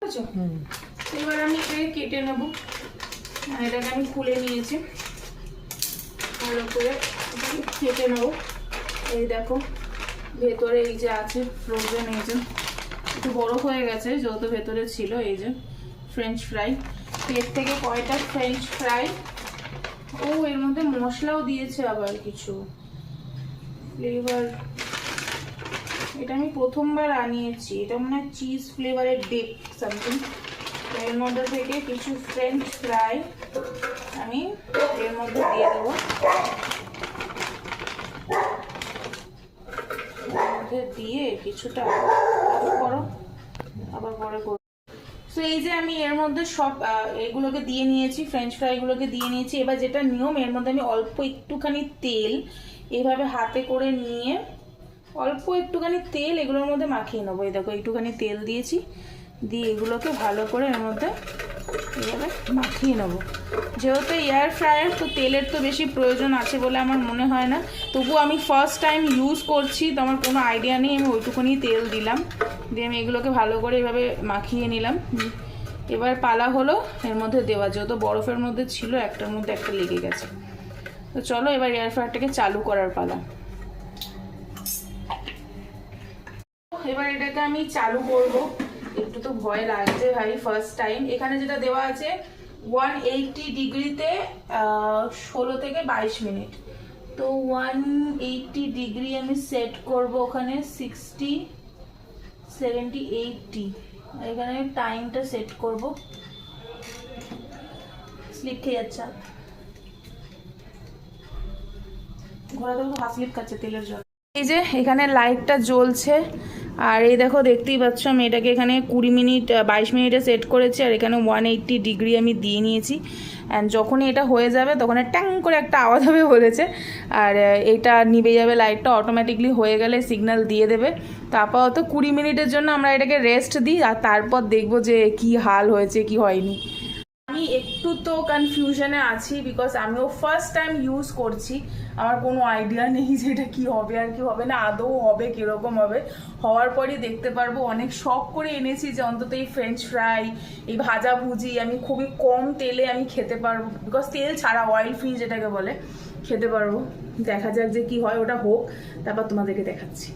এবার আমি এটাকে কেটে নেবো। এটাকে আমি খুলে নিয়েছি, ভালো করে কেটে নেবো। এই দেখো ভেতরে এই যে আছে ফ্রোজেন, এই যে একটু বড় হয়ে গেছে যেহেতু ভেতরে ছিল। এই যে ফ্রেঞ্চ ফ্রাই, এর থেকে কয়টা ফ্রেঞ্চ ফ্রাই। ও এর মধ্যে মশলাও দিয়েছে আবার কিছু ফ্লেভার। এটা আমি প্রথমবার আনিয়েছি, এটা মনে হয় চিজ ফ্লেভারের ডিপ সামথিং। এর মধ্যে থেকে কিছু ফ্রেঞ্চ ফ্রাই আমি এর মধ্যে দিয়ে দেবো, দিয়ে কিছুটা করো, আবার পরে করো। তো এই যে আমি এর মধ্যে সব এগুলোকে দিয়ে নিয়েছি, ফ্রেঞ্চ ফ্রাইগুলোকে দিয়ে নিয়েছি। এবার যেটা নিয়ম, এর মধ্যে আমি অল্প একটুখানি তেল এইভাবে হাতে করে নিয়ে অল্প একটুখানি তেল এগুলোর মধ্যে মাখিয়ে নেবো। এই দেখো একটুখানি তেল দিয়েছি, দিয়ে এগুলোকে ভালো করে এর মধ্যে এভাবে মাখিয়ে নেবো। যেহেতু এয়ার ফ্রায়ার, তো তেলের তো বেশি প্রয়োজন আছে বলে আমার মনে হয় না। তবু আমি ফার্স্ট টাইম ইউজ করছি, তো আমার কোনো আইডিয়া নেই, আমি ওইটুকুনি তেল দিলাম, দিয়ে আমি এগুলোকে ভালো করে এভাবে মাখিয়ে নিলাম। এবার পালা হলো এর মধ্যে দেওয়া, যেহেতু বরফের মধ্যে ছিল একটার মধ্যে একটা লেগে গেছে। তো চলো এবার এয়ার ফ্রায়ারটাকে চালু করার পালা। এবার এটাকে আমি চালু করব। একটু তো ভয় লাগছে ভাই, ফার্স্ট টাইম। এখানে যেটা দেওয়া আছে 180 ডিগ্রিতে 16 থেকে 22 মিনিট। তো 180 ডিগ্রি আমি সেট করব, ওখানে 60, 70, 80 এখানে টাইমটা সেট করব। স্লিপ খেয়ে যাচ্ছে, ঘোড়া তো হাত স্লিপ খাচ্ছে তেলের জন্য। এই যে এখানে লাইটটা জ্বলছে, আর এই দেখো দেখতেই পাচ্ছ আমি এটাকে এখানে 20 মিনিট 22 মিনিটে সেট করেছি, আর এখানে 180 ডিগ্রি আমি দিয়ে নিয়েছি। অ্যান্ড যখনই এটা হয়ে যাবে তখন ট্যাং করে একটা আওয়াজ হবে বলেছে, আর এটা নিভে যাবে লাইটটা, অটোমেটিকলি হয়ে গেলে সিগন্যাল দিয়ে দেবে। তো আপাতত 20 মিনিটের জন্য আমরা এটাকে রেস্ট দিই, আর তারপর দেখবো যে কি হাল হয়েছে কি হয়নি। আমি একটু তো কনফিউশনে আছি, বিকজ আমিও ফার্স্ট টাইম ইউজ করছি। আমার কোনো আইডিয়া নেই যে এটা কী হবে আর কি হবে না, আদৌ হবে কীরকম হবে। হওয়ার পরই দেখতে পারবো। অনেক শখ করে এনেছি যে অন্তত এই ফ্রেঞ্চ ফ্রাই, এই ভাজাভুজি আমি খুবই কম তেলে আমি খেতে পারবো, বিকজ তেল ছাড়া অয়েল ফ্রি যেটাকে বলে খেতে পারবো। দেখা যাক যে কি হয়, ওটা হোক, তারপর তোমাদেরকে দেখাচ্ছি।